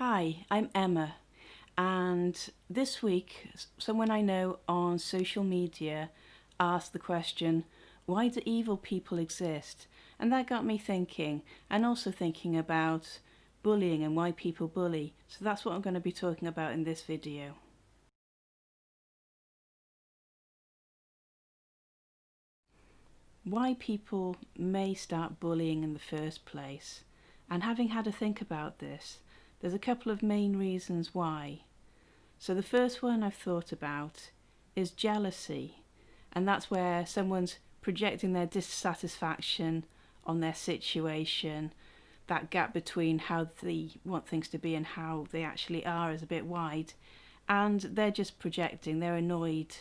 Hi, I'm Emma, and this week someone I know on social media asked the question, why do evil people exist? And that got me thinking, and also thinking about bullying and why people bully. So that's what I'm going to be talking about in this video. Why people may start bullying in the first place. And having had a think about this, there's a couple of main reasons why. So the first one I've thought about is jealousy, and that's where someone's projecting their dissatisfaction on their situation. That gap between how they want things to be and how they actually are is a bit wide, and they're just projecting, they're annoyed,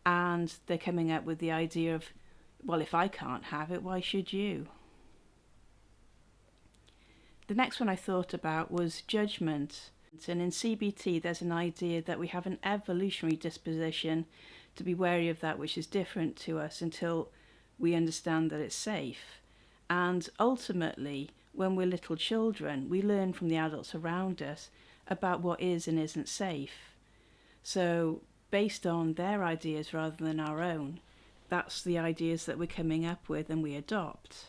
and they're coming up with the idea of, well, if I can't have it, why should you? The next one I thought about was judgment. And in CBT, there's an idea that we have an evolutionary disposition to be wary of that which is different to us until we understand that it's safe. And ultimately, when we're little children, we learn from the adults around us about what is and isn't safe. So, based on their ideas rather than our own, that's the ideas that we're coming up with and we adopt.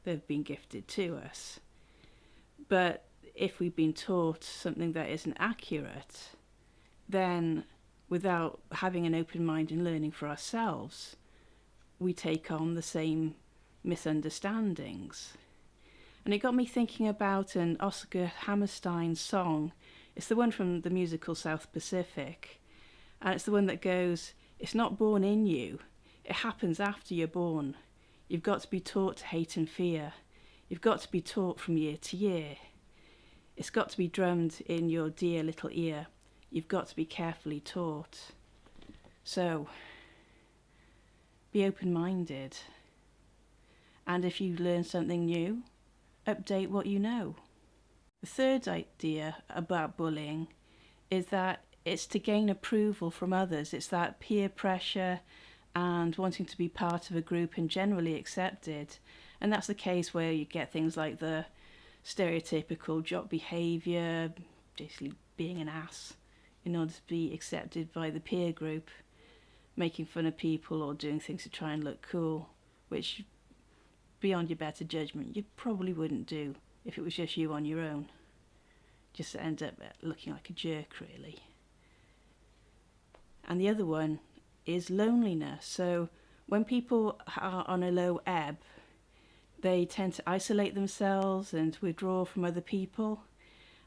They've been gifted to us. But if we've been taught something that isn't accurate, then without having an open mind and learning for ourselves, we take on the same misunderstandings. And it got me thinking about an Oscar Hammerstein song. It's the one from the musical South Pacific. And it's the one that goes, "It's not born in you, it happens after you're born. You've got to be taught to hate and fear. You've got to be taught from year to year. It's got to be drummed in your dear little ear. You've got to be carefully taught." So, be open-minded. And if you learn something new, update what you know. The third idea about bullying is that it's to gain approval from others. It's that peer pressure and wanting to be part of a group and generally accepted. And that's the case where you get things like the stereotypical jock behaviour, basically being an ass in order to be accepted by the peer group, making fun of people or doing things to try and look cool, which, beyond your better judgment, you probably wouldn't do if it was just you on your own. Just end up looking like a jerk, really. And the other one is loneliness. So when people are on a low ebb, they tend to isolate themselves and withdraw from other people.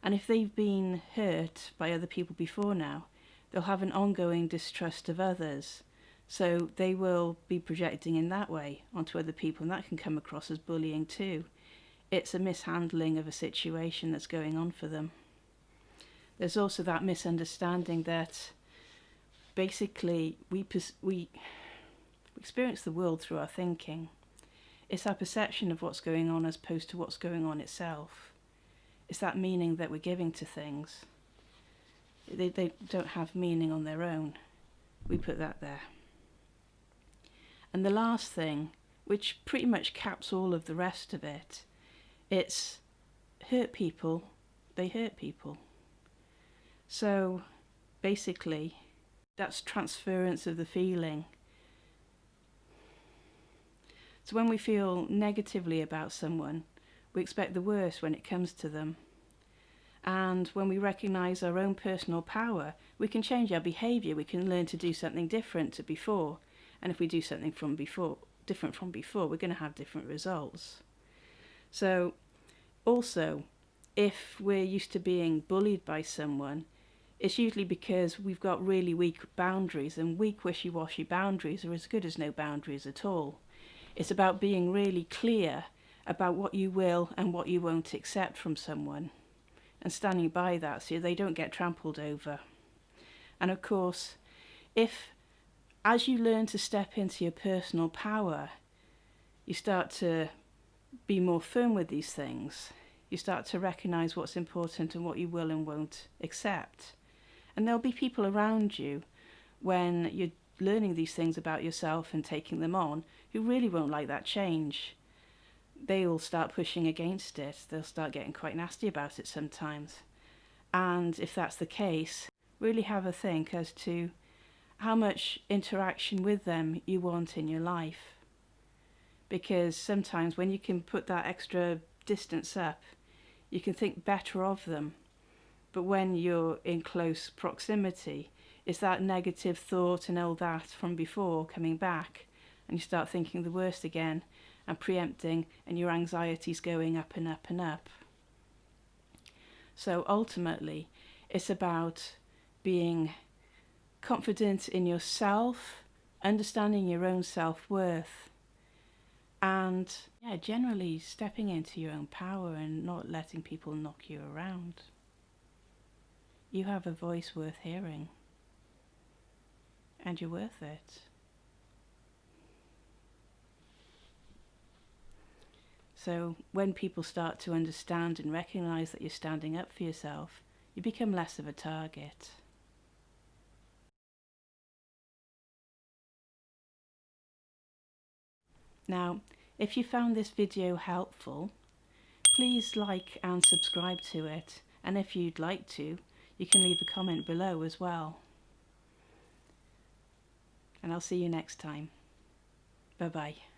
And if they've been hurt by other people before now, they'll have an ongoing distrust of others. So they will be projecting in that way onto other people, and that can come across as bullying too. It's a mishandling of a situation that's going on for them. There's also that misunderstanding that basically we experience the world through our thinking. It's our perception of what's going on as opposed to what's going on itself. It's that meaning that we're giving to things. They don't have meaning on their own. We put that there. And the last thing, which pretty much caps all of the rest of it, it's hurt people, they hurt people. So basically, that's transference of the feeling. So when we feel negatively about someone, we expect the worst when it comes to them. And when we recognise our own personal power, we can change our behaviour. We can learn to do something different to before. And if we do something different from before, we're going to have different results. So also, if we're used to being bullied by someone, it's usually because we've got really weak boundaries, and weak wishy-washy boundaries are as good as no boundaries at all. It's about being really clear about what you will and what you won't accept from someone, and standing by that so they don't get trampled over. And of course, if as you learn to step into your personal power, you start to be more firm with these things. You start to recognise what's important and what you will and won't accept. And there'll be people around you when you're learning these things about yourself and taking them on who really won't like that change. They'll start pushing against it. They'll start getting quite nasty about it sometimes. And if that's the case, really have a think as to how much interaction with them you want in your life. Because sometimes when you can put that extra distance up, you can think better of them. But when you're in close proximity, it's that negative thought and all that from before coming back, and you start thinking the worst again and preempting, and your anxiety's going up and up and up. So ultimately, it's about being confident in yourself, understanding your own self-worth, and generally stepping into your own power and not letting people knock you around. You have a voice worth hearing, and you're worth it. So when people start to understand and recognize that you're standing up for yourself, you become less of a target. Now, if you found this video helpful, please like and subscribe to it, and if you'd like to, you can leave a comment below as well. And I'll see you next time. Bye bye.